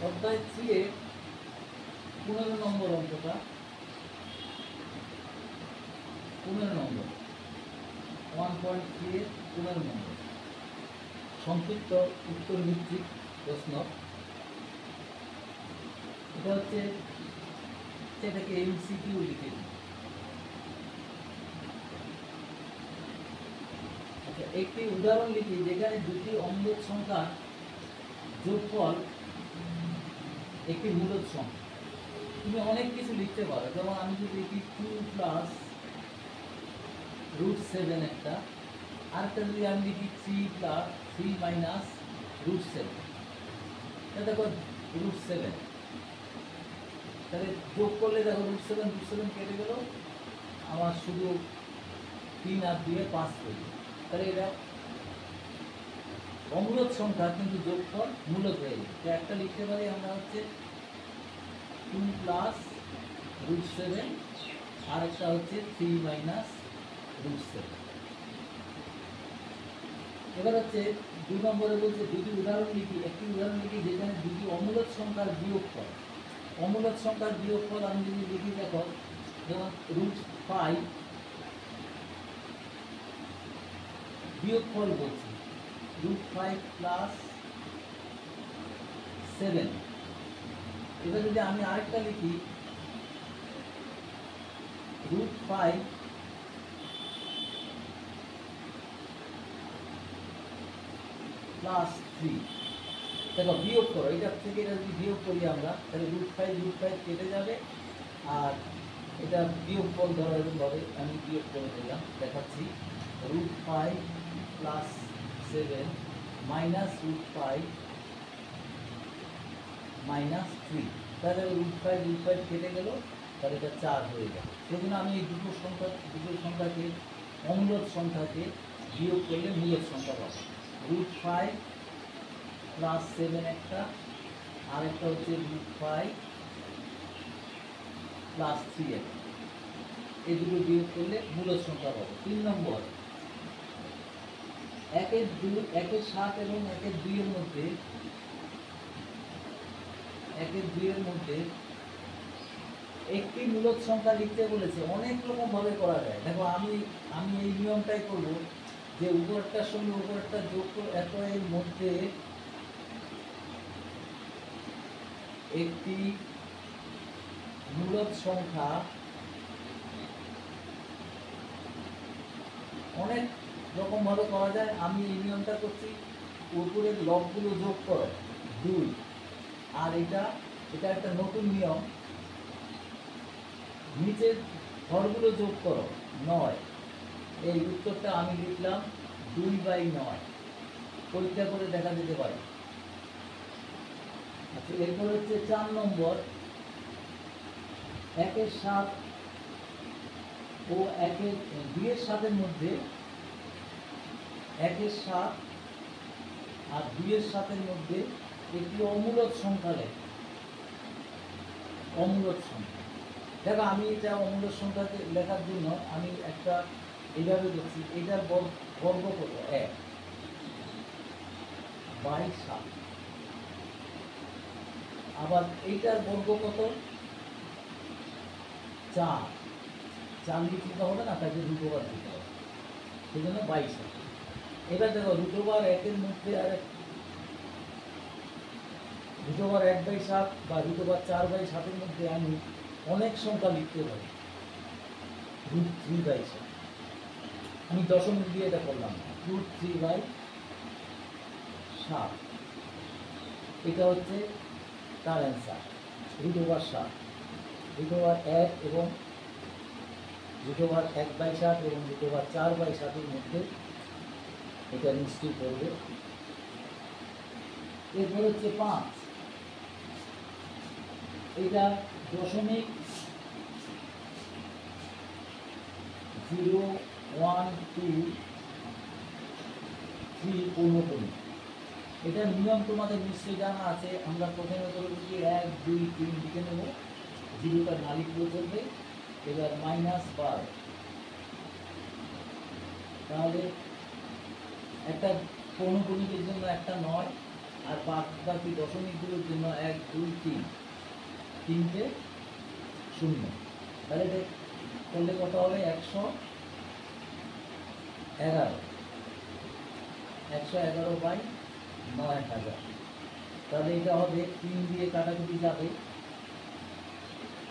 অধ্যায় 3 এর 15 নম্বর অঙ্কটা, 15 নম্বর 1.3 এর 15 নম্বর সংক্ষিপ্ত উত্তর ভিত্তিক প্রশ্ন। এটা হচ্ছে সেটাকে এমসিকিউ লিখে দিই। আচ্ছা, একটি উদাহরণ লিখি যেখানে দুটি অম্লজ সংখ্যার যোগফল একটি মূলদ সংখ্যা। তুমি অনেক কিছু লিখতে পারো, যেমন আমি যদি লিখি 2 প্লাস √7 একটা, আরেকটা যদি আমি লিখি 3 প্লাস 3 মাইনাস √7, এটা দেখো √7, তাহলে যোগ করলে দেখো √7 কেটে গেল, আমার শুধু 3 আর 2 5 তৈরি। তাহলে এটা অমূলদ সংখ্যা কিন্তু যোগফল মূলদ হয়ে গেছে। তো একটা লিখতে পারি আমরা হচ্ছে 2 প্লাস √7, আর একটা হচ্ছে 3 মাইনাস √7। এবার হচ্ছে 2 নম্বরে বলছে দুটি উদাহরণ লিখি, একটি উদাহরণ লিখি যেখানে দুটি অমূলদ সংখ্যার বিয়োগফল। অমূলদ সংখ্যার বিয়োগফল আমি যদি লিখি দেখো, যেমন √5 বিয়োগফল বলছি √5 প্লাস 7। এবার যদি আমি আরেকটা লিখি √5 প্লাস 3, দেখো বিয়োগ করো, এটার থেকে এটা যদি বিয়োগ করি আমরা, তাহলে √5 কেটে যাবে, আর এটা বিয়োগফল ধরো এরকমভাবে আমি বিয়োগ করে দিলাম, দেখাচ্ছি √5 প্লাস 7 মাইনাস √5 মাইনাস 3, তাহলে √5 কেটে গেল, তাহলে এটা 4 হয়ে যায়। সেই জন্য আমি এই দুটো সংখ্যাকে অমূলদ সংখ্যাকে বিয়োগ করলে মূলদ সংখ্যা পাবো। √5 প্লাস 7 একটা, আর একটা হচ্ছে √5 প্লাস 3 একটা, এই দুটো বিয়োগ করলে মূলদ সংখ্যা পাবো। 3 নম্বর 1-এর 7 এবং 1-এর 2 এর মধ্যে 1-এর 2 এর মধ্যে একটি মূলদ সংখ্যা লিখতে বলেছে। অনেক রকম ভাবে করা যায়। দেখো আমি এই নিয়মটাই করব যে উপরেরটার সঙ্গে উপরেরটা যোগ করে এর মধ্যে একটি মূলদ সংখ্যা, অনেক রকম ভাবে করা যায়। আমি এই নিয়মটা করছি, উপরের লবগুলো যোগ করো 2, আর এটা একটা নতুন নিয়ম, নিচের ঘরগুলো যোগ করো 9। এই উত্তরটা আমি লিখলাম 2/9, পরীক্ষা করে দেখা যেতে পারে। আচ্ছা, এরপর হচ্ছে 4 নম্বর 1-এর 7 ও 2-এর 7-এর মধ্যে 1-এর 7 আর 2-এর 7-এর মধ্যে একটি অমূলদ সংখ্যা লেখ। অমূলদ সংখ্যা, দেখো আমি এটা অমূলদ সংখ্যাকে লেখার জন্য আমি একটা এইভাবে লিখছি, এটার বর্গ কত 1/7, আবার এইটার বর্গ কত 4 লিখতে হবে না, তাকে √1 দিতে হবে, সেই জন্য 22। এবার দেখো √1-এর মধ্যে আর √1/7 বা √4/7-এর মধ্যে আমি অনেক সংখ্যা লিখতে পারি। √3/7 আমি দশমিক দিয়ে এটা করলাম, √3/7, এটা হচ্ছে তার অ্যান্সার। √7, √1 এবং √1/7 এবং √4/7-এর মধ্যে এটা নিশ্চয়ই করবে। এরপর হচ্ছে 5, এটা 0.0123 পূর্ণক্রমিক। এটার নিয়ম তোমাদের নিশ্চয়ই জানা আছে। আমরা প্রথমে করবো কি 1 2 3 লিখে নেব, 0টা না লিখলেও চলবে। এবার -12, তাহলে একটা পৌনঃপুনিকের জন্য একটা 9, আর বাদ বাকি দশমিকগুলোর জন্য 1 2 3 তিনটে শূন্য। তাহলে এটা করলে কত হবে? 111 বাই 9000। তাহলে এটা হবে 3 দিয়ে কাটাকুটি যাবে,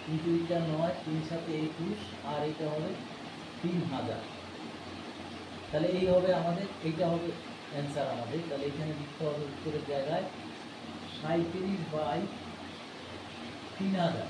কিন্তু এটা 9, 3 সাথে 21, আর এটা হবে 3000। তাহলে এই হবে আমাদের, এইটা হবে অ্যান্সার আমাদের। তাহলে এখানে লিখতে হবে উত্তরের জায়গায় 37 বাই 3000।